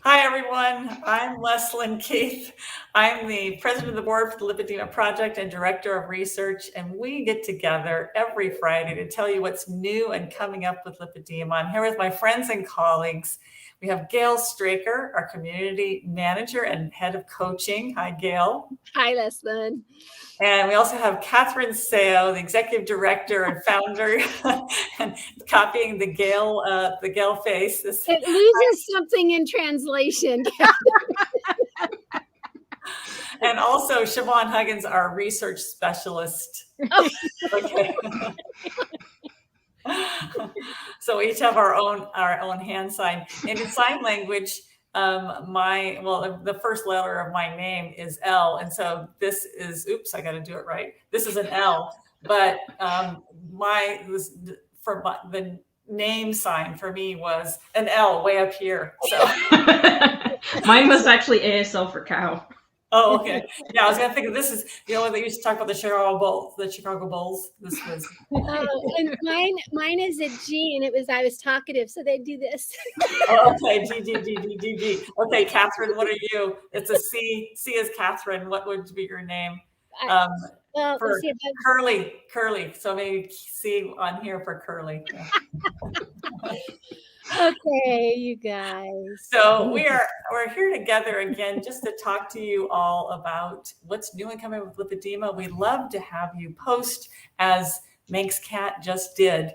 Hi, everyone. I'm Leslyn Keith. I'm the president of the board for the Lipedema Project and director of research, and we get together every Friday to tell you what's new and coming up with lipedema. I'm here with my friends and colleagues. We have Gail Straker, our community manager and head of coaching. Hi, Gail. Hi, Leslyn. And we also have Catherine Seo, the executive director and founder, and copying the Gail face. It loses something in translation. And also Siobhan Huggins, our research specialist. Okay. So we each have our own hand sign. And in sign language, the first letter of my name is L. And so this is, oops, I got to do it right. This is an L, but the name sign for me was an L way up here. So mine was actually ASL for cow. Oh, okay. Yeah, I was gonna think of this is they used to talk about the Chicago Bulls. This was and mine is a G, and I was talkative, so they do this. Oh, okay, G. Okay, Catherine, what are you? It's a C. C is Catherine. What would be your name? For Curly. So maybe C on here for Curly. Yeah. Okay, you guys. So we're here together again just to talk to you all about what's new and coming with lipedema. We'd love to have you post, as Manx Cat just did,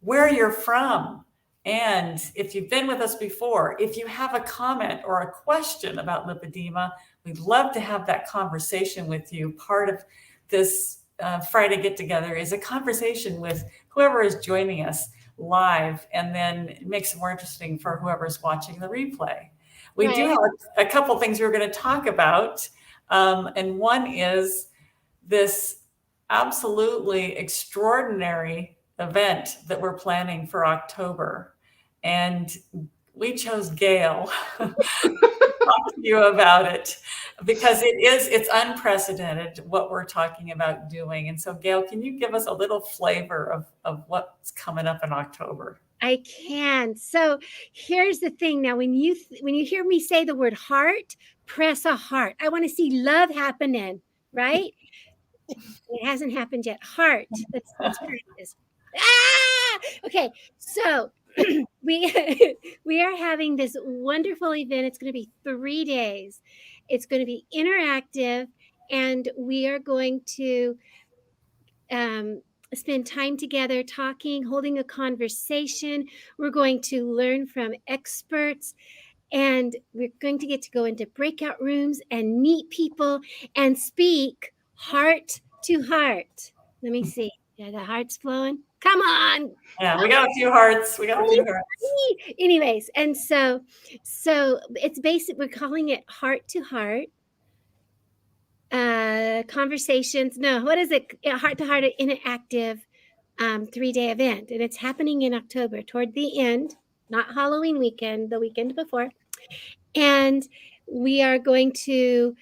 where you're from. And if you've been with us before, if you have a comment or a question about lipedema, we'd love to have that conversation with you. Part of this Friday get together is a conversation with whoever is joining us live, and then it makes it more interesting for whoever's watching the replay. We do have a couple things we're going to talk about, and one is this absolutely extraordinary event that we're planning for October, and we chose Gail to talk to you about it because it's unprecedented what we're talking about doing. And so, Gail, can you give us a little flavor of what's coming up in October? I can. So here's the thing. Now, when you hear me say the word heart, press a heart. I want to see love happening, right? It hasn't happened yet. Heart. That's where it is. Okay. So we are having this wonderful event. It's going to be 3 days. It's going to be interactive, and we are going to spend time together talking, holding a conversation. We're going to learn from experts, and we're going to get to go into breakout rooms and meet people and speak heart to heart. Let me see. Yeah, the heart's flowing. Come on. Yeah, we got a few hearts. Anyways, and so it's basic. We're calling it heart to heart. Conversations. No, what is it? Heart to heart interactive 3-day event, and it's happening in October toward the end, not Halloween weekend, the weekend before. And we are going to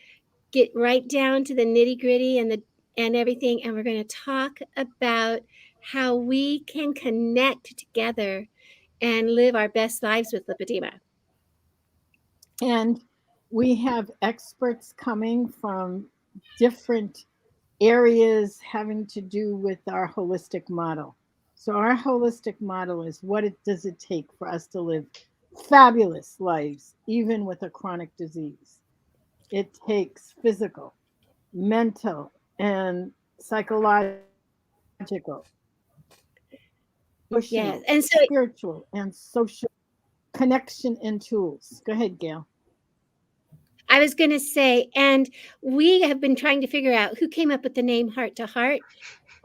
get right down to the nitty gritty and everything, and we're going to talk about how we can connect together and live our best lives with lipedema. And we have experts coming from different areas having to do with our holistic model. So our holistic model is does it take for us to live fabulous lives, even with a chronic disease? It takes physical, mental, and psychological, yes, and so spiritual and social connection and tools. Go ahead, Gail. I was going to say, and we have been trying to figure out who came up with the name Heart to Heart.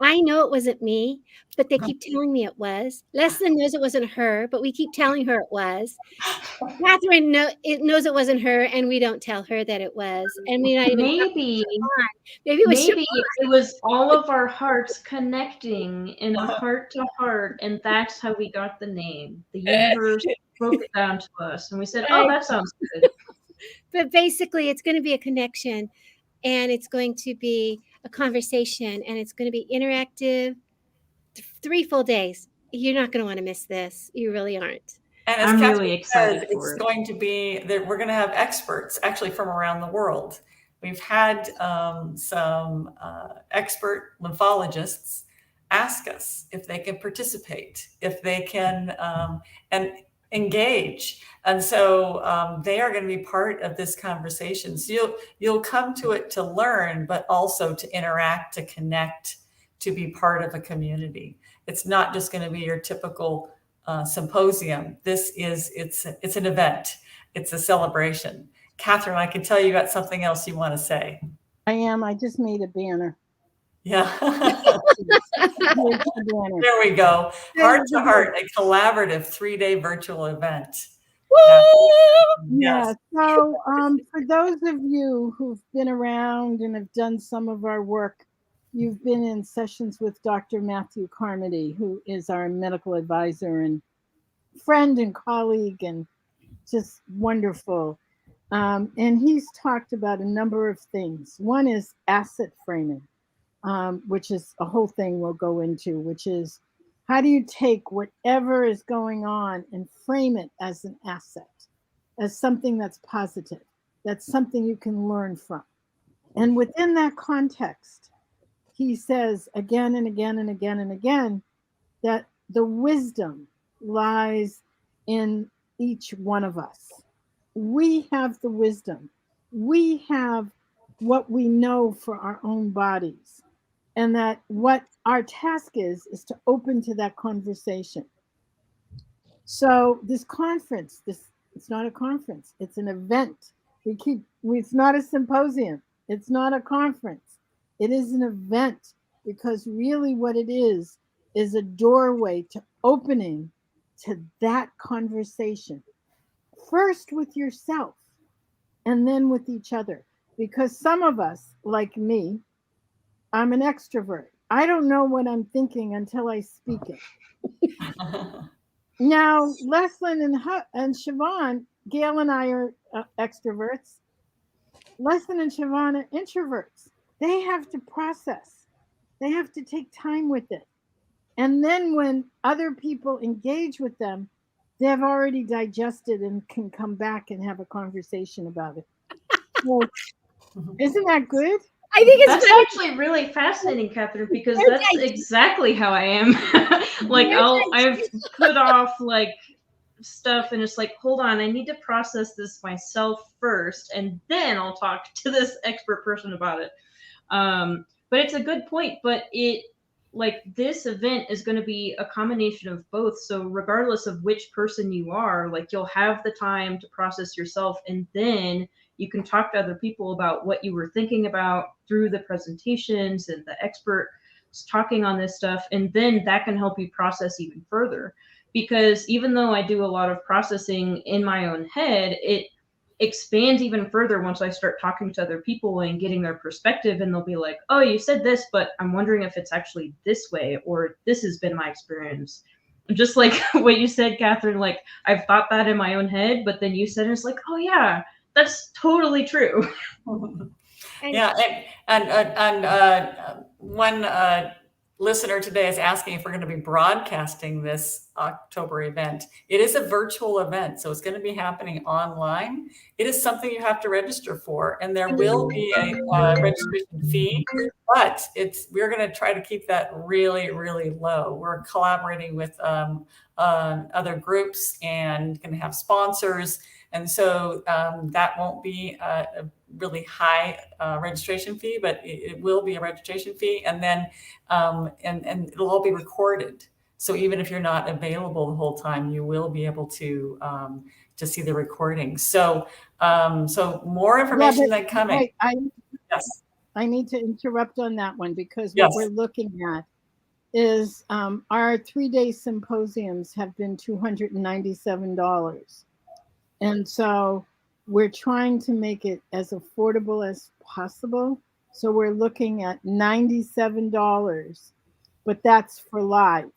I know it wasn't me, but they keep telling me it was. Leslyn knows it wasn't her, but we keep telling her it was. Catherine knows it wasn't her, and we don't tell her that it was. And we not even maybe it was all of our hearts connecting in a heart to heart, and that's how we got the name. The universe broke it down to us, and we said, "Oh, that sounds good." But basically, it's going to be a connection, and it's going to be a conversation, and it's going to be interactive. 3 full days. You're not going to want to miss this. You really aren't. And as I'm Catherine really excited says, for it's it. going to be that we're going to have experts actually from around the world. We've had some expert lymphologists ask us if they can participate, if they can and engage. And so they are going to be part of this conversation. So you'll come to it to learn, but also to interact, to connect, to be part of a community. It's not just going to be your typical symposium. It's an event. It's a celebration. Catherine, I can tell you got something else you want to say. I just made a banner. Yeah. Here's the banner. There we go. Heart to Heart, a collaborative 3-day virtual event. Yeah. So for those of you who've been around and have done some of our work, you've been in sessions with Dr. Matthew Carmody, who is our medical advisor and friend and colleague and just wonderful. And he's talked about a number of things. One is asset framing, which is a whole thing we'll go into, which is how do you take whatever is going on and frame it as an asset, as something that's positive, that's something you can learn from. And within that context, he says again and again and again and again that the wisdom lies in each one of us. We have the wisdom. We have what we know for our own bodies. And that what our task is to open to that conversation. So this conference, it's not a conference, it's an event. It's not a symposium, it's not a conference. It is an event because really what it is a doorway to opening to that conversation. First with yourself and then with each other. Because some of us, like me, I'm an extrovert. I don't know what I'm thinking until I speak it. Now, Leslyn and Siobhan, Gail and I are extroverts. Leslyn and Siobhan are introverts. They have to process. They have to take time with it. And then when other people engage with them, they've already digested and can come back and have a conversation about it. Well, isn't that good? I think it's That's actually really fascinating, Catherine, because that's exactly how I am. Like I've put off like stuff and it's like, hold on, I need to process this myself first, and then I'll talk to this expert person about it. But it's a good point, but this event is going to be a combination of both. So regardless of which person you are, like you'll have the time to process yourself, and then you can talk to other people about what you were thinking about through the presentations and the experts talking on this stuff. And then that can help you process even further. Because even though I do a lot of processing in my own head, it expands even further once I start talking to other people and getting their perspective. And they'll be like, oh, you said this, but I'm wondering if it's actually this way, or this has been my experience. Just like what you said, Catherine, like I've thought that in my own head, but then you said it's like, oh yeah, that's totally true. Yeah, and one listener today is asking if we're going to be broadcasting this October event. It is a virtual event, so it's going to be happening online. It is something you have to register for, and there will be a registration fee, but we're going to try to keep that really, really low. We're collaborating with other groups and going to have sponsors. And so that won't be a really high registration fee, but it will be a registration fee. And then and it'll all be recorded. So even if you're not available the whole time, you will be able to see the recording. So so more information coming. Yes. I need to interrupt on that one because what we're looking at is our 3-day symposiums have been $297. And so we're trying to make it as affordable as possible. So we're looking at $97, but that's for live.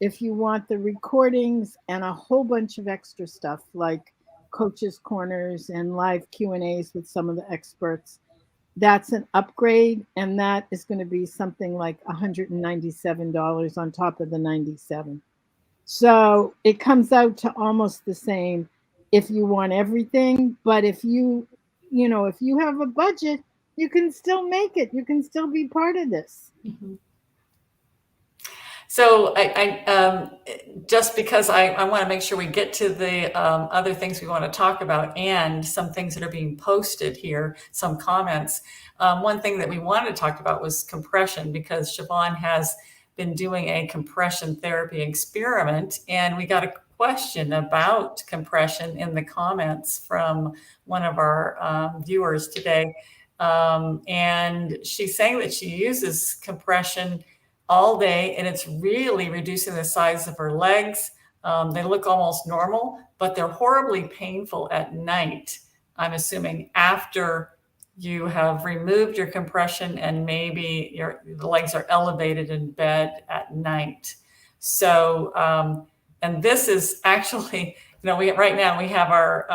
If you want the recordings and a whole bunch of extra stuff like coaches corners and live Q&As with some of the experts, that's an upgrade, and that is going to be something like $197 on top of the 97. So it comes out to almost the same if you want everything. But if you know, if you have a budget, you can still make it. You can still be part of this. Mm-hmm. So just because I want to make sure we get to the other things we want to talk about and some things that are being posted here, some comments. One thing that we wanted to talk about was compression, because Siobhan has been doing a compression therapy experiment, and we got a question about compression in the comments from one of our viewers today. And she's saying that she uses compression all day, and it's really reducing the size of her legs. They look almost normal, but they're horribly painful at night. I'm assuming after you have removed your compression and maybe the legs are elevated in bed at night. So, and this is actually, right now we have our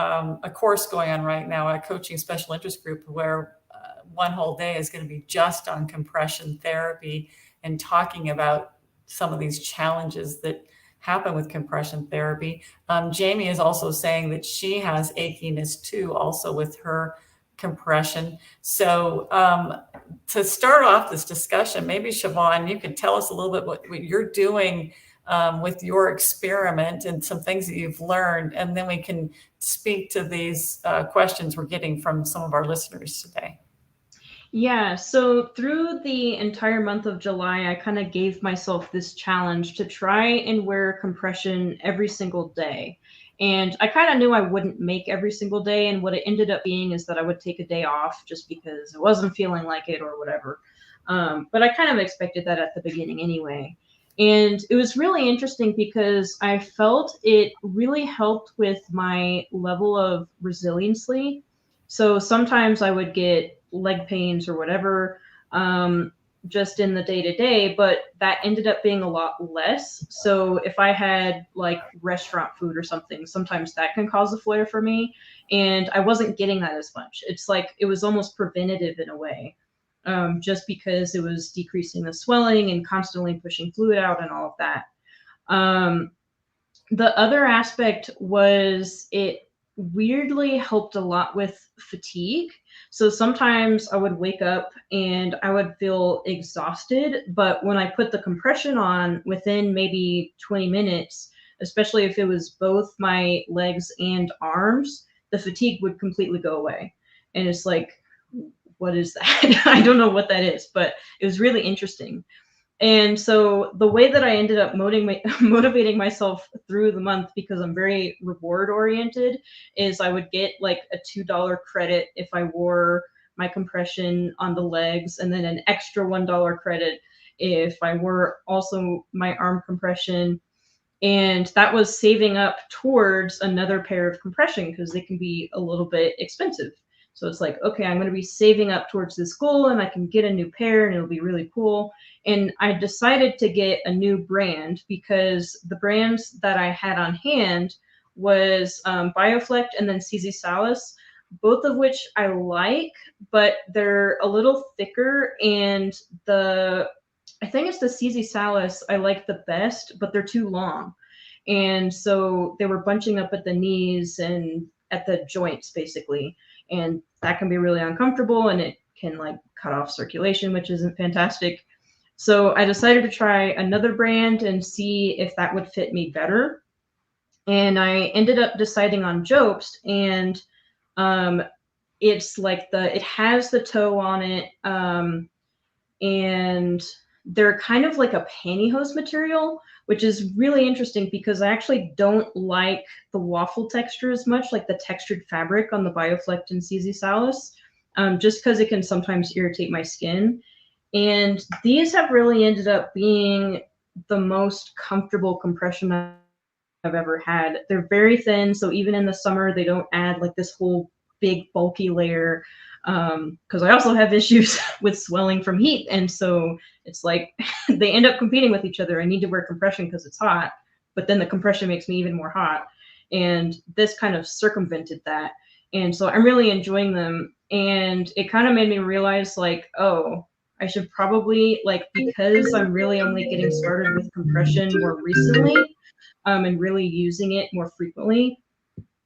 a course going on right now, a coaching special interest group, where one whole day is going to be just on compression therapy and talking about some of these challenges that happen with compression therapy. Jamie is also saying that she has achiness too, also with her compression. So to start off this discussion, maybe Siobhan, you could tell us a little bit what you're doing with your experiment and some things that you've learned, and then we can speak to these questions we're getting from some of our listeners today. Yeah, so through the entire month of July, I kind of gave myself this challenge to try and wear compression every single day. And I kind of knew I wouldn't make every single day. And what it ended up being is that I would take a day off just because I wasn't feeling like it or whatever. But I kind of expected that at the beginning anyway. And it was really interesting because I felt it really helped with my level of resiliency. So sometimes I would get leg pains or whatever, just in the day to day, but that ended up being a lot less. So if I had like restaurant food or something, sometimes that can cause a flare for me. And I wasn't getting that as much. It's like it was almost preventative in a way, just because it was decreasing the swelling and constantly pushing fluid out and all of that. The other aspect was it weirdly helped a lot with fatigue. So sometimes I would wake up and I would feel exhausted, but when I put the compression on within maybe 20 minutes, especially if it was both my legs and arms, the fatigue would completely go away. And it's like, what is that? I don't know what that is, but it was really interesting. And so the way that I ended up motivating myself through the month, because I'm very reward oriented, is I would get like a $2 credit if I wore my compression on the legs, and then an extra $1 credit if I wore also my arm compression. And that was saving up towards another pair of compression because they can be a little bit expensive. So it's like, okay, I'm going to be saving up towards this goal and I can get a new pair and it'll be really cool. And I decided to get a new brand because the brands that I had on hand was Bioflect and then CZ Salis, both of which I like, but they're a little thicker. And I think it's the CZ Salis I like the best, but they're too long. And so they were bunching up at the knees and at the joints basically. And that can be really uncomfortable and it can like cut off circulation, which isn't fantastic. So I decided to try another brand and see if that would fit me better. And I ended up deciding on Jobst, and it's like it has the toe on it, and they're kind of like a pantyhose material, which is really interesting because I actually don't like the waffle texture as much, like the textured fabric on the Bioflect and CZ Salis, just because it can sometimes irritate my skin. And these have really ended up being the most comfortable compression I've ever had. They're very thin, so even in the summer, they don't add like this whole big bulky layer, because I also have issues with swelling from heat. And so it's like they end up competing with each other. I need to wear compression because it's hot, but then the compression makes me even more hot. And this kind of circumvented that. And so I'm really enjoying them. And it kind of made me realize like, oh, I should probably, like, because I'm really only getting started with compression more recently, and really using it more frequently,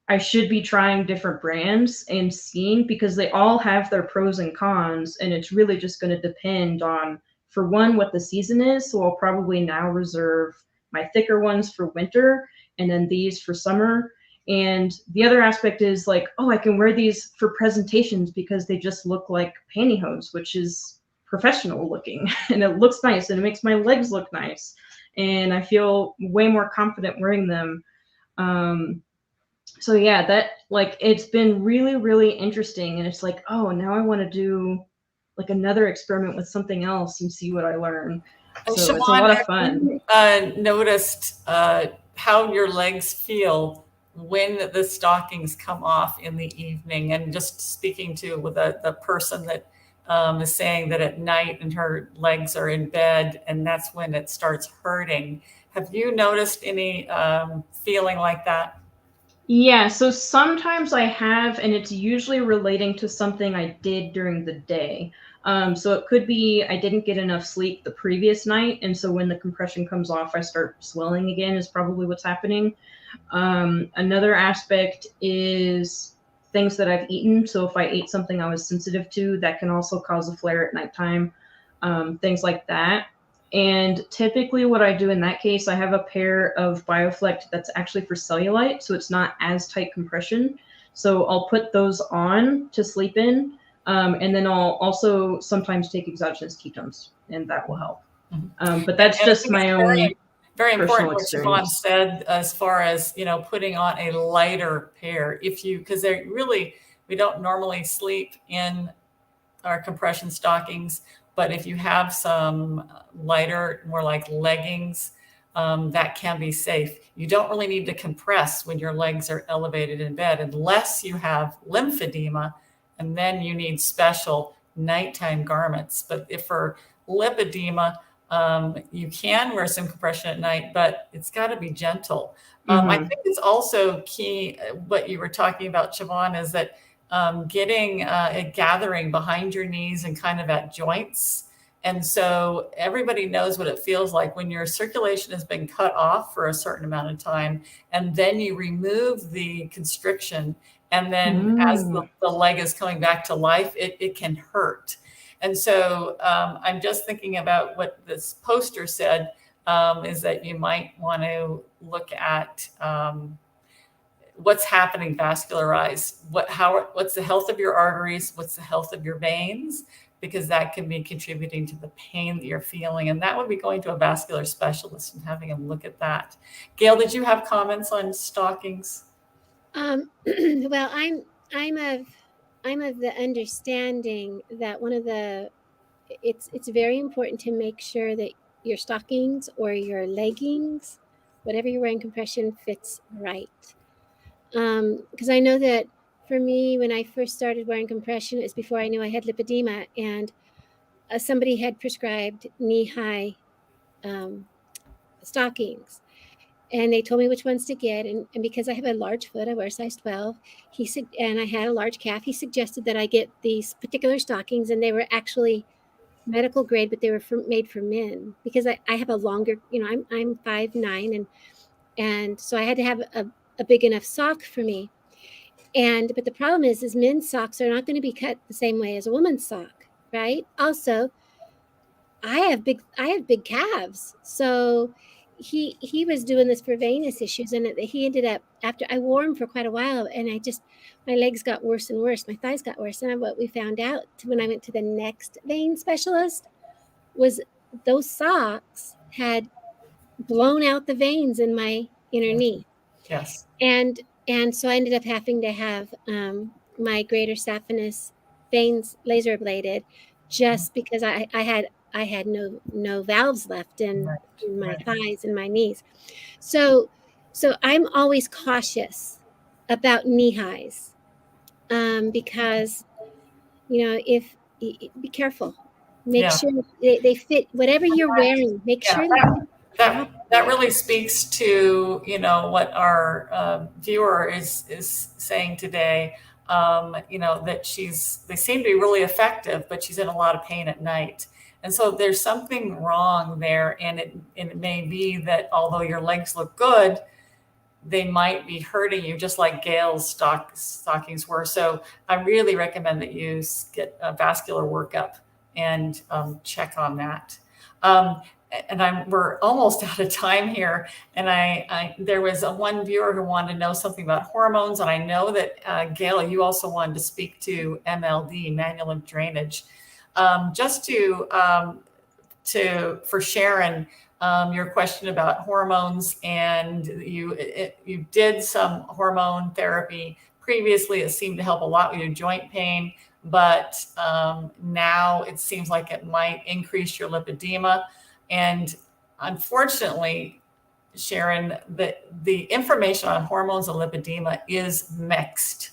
I should be trying different brands and seeing, because they all have their pros and cons, and it's really just going to depend on, for one, what the season is. So I'll probably now reserve my thicker ones for winter and then these for summer. And the other aspect is like, oh, I can wear these for presentations because they just look like pantyhose, which is professional looking and it looks nice and it makes my legs look nice. And I feel way more confident wearing them. So yeah, that, like, it's been really, really interesting. And it's like, oh, now I want to do like another experiment with something else and see what I learn. And So Siobhan, it's a lot of fun. Noticed how your legs feel when the stockings come off in the evening, and just speaking to with the person that is saying that at night and her legs are in bed and that's when it starts hurting. Have you noticed any feeling like that? Yeah, so sometimes I have, and it's usually relating to something I did during the day. So it could be I didn't get enough sleep the previous night, and so when the compression comes off, I start swelling again, is probably what's happening. Another aspect is things that I've eaten. So if I ate something I was sensitive to, that can also cause a flare at nighttime, things like that. And typically what I do in that case, I have a pair of BioFlect that's actually for cellulite, so it's not as tight compression. So I'll put those on to sleep in. And then I'll also sometimes take exogenous ketones, and that will help. But that's just my own very important what Siobhan experience. said, as far as, putting on a lighter pair. Because we don't normally sleep in our compression stockings, but if you have some lighter, more like leggings, that can be safe. You don't really need to compress when your legs are elevated in bed, unless you have lymphedema, and then you need special nighttime garments. But if for lipedema, you can wear some compression at night, but it's got to be gentle. I think it's also key, what you were talking about, Siobhan, is that getting a gathering behind your knees and kind of at joints. And so everybody knows what it feels like when your circulation has been cut off for a certain amount of time, and then you remove the constriction. And then as the leg is coming back to life, it can hurt. And so I'm just thinking about what this poster said, is that you might want to look at what's happening vascularized, what's the health of your arteries, what's the health of your veins, because that can be contributing to the pain that you're feeling. And that would be going to a vascular specialist and having them look at that. Gail, did you have comments on stockings? Well, I'm of the understanding that it's very important to make sure that your stockings or your leggings, whatever you're wearing compression, fits right. Because I know that for me, when I first started wearing compression, it's before I knew I had lipedema, and somebody had prescribed knee-high stockings. And they told me which ones to get. And because I have a large foot, I wear size 12, and I had a large calf, he suggested that I get these particular stockings, and they were actually medical grade, but they were made for men, because I have a longer, I'm 5'9", and so I had to have a big enough sock for me. But the problem is men's socks are not going to be cut the same way as a woman's sock, right? Also, I have big calves, so he was doing this for venous issues, and he ended up, after I wore them for quite a while, and my legs got worse and worse, my thighs got worse. And what we found out when I went to the next vein specialist was those socks had blown out the veins in my inner knee. Yes. And so I ended up having to have my greater saphenous veins laser ablated, just because I had no valves left in my thighs and my knees. So I'm always cautious about knee highs, because if be careful, make sure they fit whatever you're wearing. Make sure that really speaks to what our viewer is saying today. That they seem to be really effective, but she's in a lot of pain at night. And so there's something wrong there. And it may be that although your legs look good, they might be hurting you, just like Gail's stockings were. So I really recommend that you get a vascular workup and check on that. And we're almost out of time here. And there was one viewer who wanted to know something about hormones. And I know that Gail, you also wanted to speak to MLD, manual lymph drainage. Just for Sharon, your question about hormones, and you did some hormone therapy previously. It seemed to help a lot with your joint pain, but now it seems like it might increase your lipedema. And unfortunately, Sharon, the information on hormones and lipedema is mixed.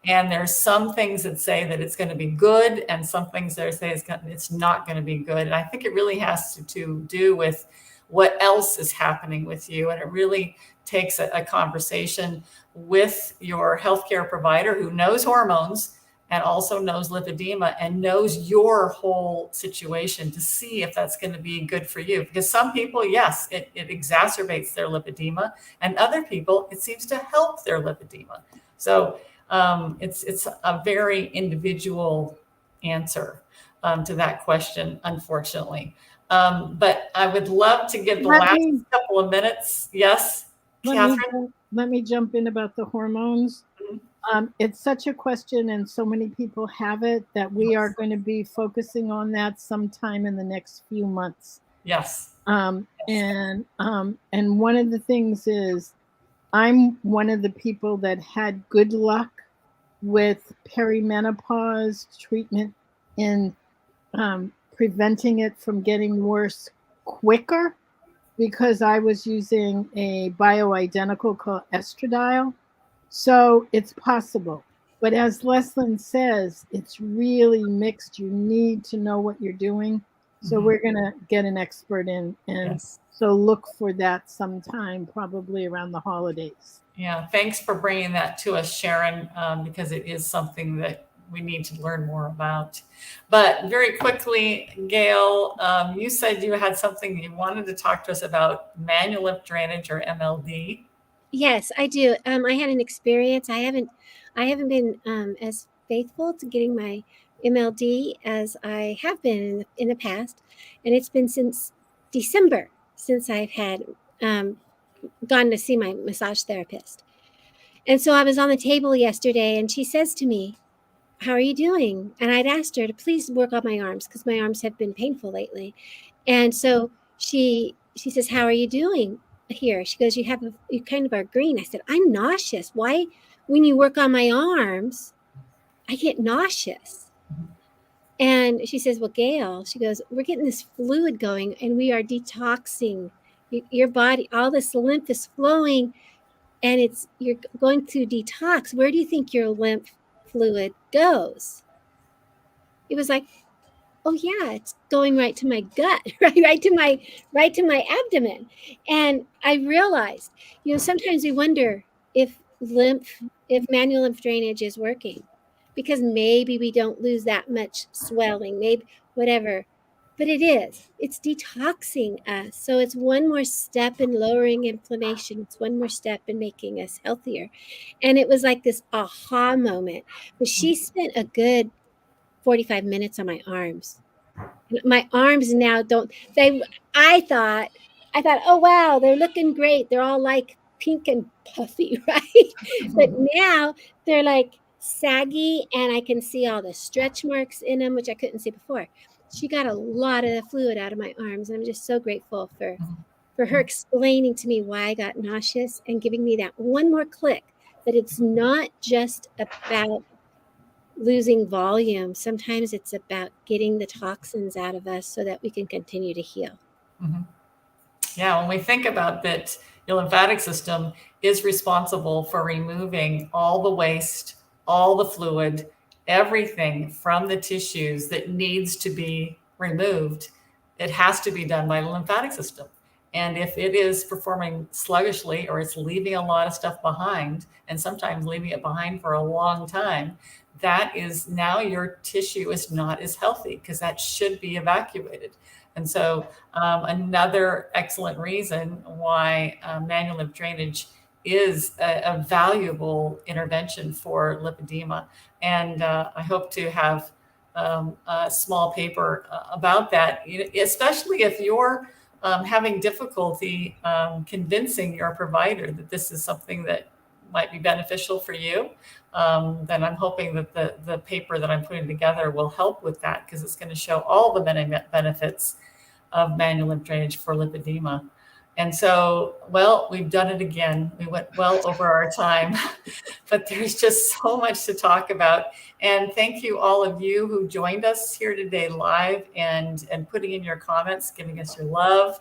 And there's some things that say that it's going to be good, and some things that say it's not going to be good. And I think it really has to do with what else is happening with you. And it really takes a conversation with your healthcare provider who knows hormones and also knows lipedema and knows your whole situation to see if that's going to be good for you. Because some people, yes, it exacerbates their lipedema, and other people, it seems to help their lipedema. So it's a very individual answer to that question, unfortunately. But I would love to give the last couple of minutes. Yes, Catherine? Let me jump in about the hormones. It's such a question, and so many people have it, that we are going to be focusing on that sometime in the next few months. Yes. And one of the things is, I'm one of the people that had good luck with perimenopause treatment in preventing it from getting worse quicker, because I was using a bioidentical called estradiol. So it's possible. But as Leslyn says, it's really mixed. You need to know what you're doing. So we're going to get an expert in. And so look for that sometime, probably around the holidays. Yeah, thanks for bringing that to us, Sharon, because it is something that we need to learn more about. But very quickly, Gail, you said you had something you wanted to talk to us about, manual lymph drainage, or MLD. Yes, I do. I had an experience. I haven't been as faithful to getting my MLD as I have been in the past, and it's been since December since I've had gone to see my massage therapist. And so I was on the table yesterday, and she says to me, "How are you doing?" And I'd asked her to please work on my arms because my arms have been painful lately. And so she says, "How are you doing here?" She goes, you kind of are green. I said, "I'm nauseous. Why, when you work on my arms, I get nauseous?" And she says, "Well, Gail," she goes, "we're getting this fluid going, and we are detoxing your body. All this lymph is flowing, and you're going through detox. Where do you think your lymph fluid goes?" It was like, oh yeah, it's going right to my gut, right to my abdomen. And I realized, sometimes we wonder if manual lymph drainage is working, because maybe we don't lose that much swelling, maybe whatever, but it's detoxing us. So it's one more step in lowering inflammation. It's one more step in making us healthier. And it was like this aha moment. But she spent a good 45 minutes on my arms. My arms now I thought, oh wow, they're looking great. They're all like pink and puffy, right? But now they're like saggy, and I can see all the stretch marks in them, which I couldn't see before. She got a lot of the fluid out of my arms, and I'm just so grateful for her explaining to me why I got nauseous and giving me that one more click, that it's not just about losing volume. Sometimes it's about getting the toxins out of us so that we can continue to heal. Yeah, when we think about that, your lymphatic system is responsible for removing all the waste, all the fluid, everything from the tissues that needs to be removed. It has to be done by the lymphatic system. And if it is performing sluggishly, or it's leaving a lot of stuff behind, and sometimes leaving it behind for a long time, that is now your tissue is not as healthy because that should be evacuated. And so another excellent reason why manual lymph drainage is a valuable intervention for lipedema. And I hope to have a small paper about that, especially if you're having difficulty convincing your provider that this is something that might be beneficial for you. Then I'm hoping that the paper that I'm putting together will help with that, because it's going to show all the benefits of manual lymph drainage for lipedema. And so, well, we've done it again. We went well over our time, but there's just so much to talk about. And thank you, all of you who joined us here today live and putting in your comments, giving us your love.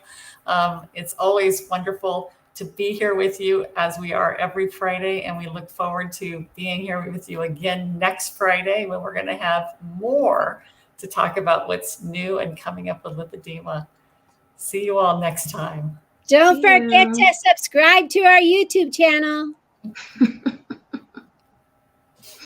It's always wonderful to be here with you, as we are every Friday. And we look forward to being here with you again next Friday, when we're going to have more to talk about what's new and coming up with lipedema. See you all next time. Don't forget to subscribe to our YouTube channel.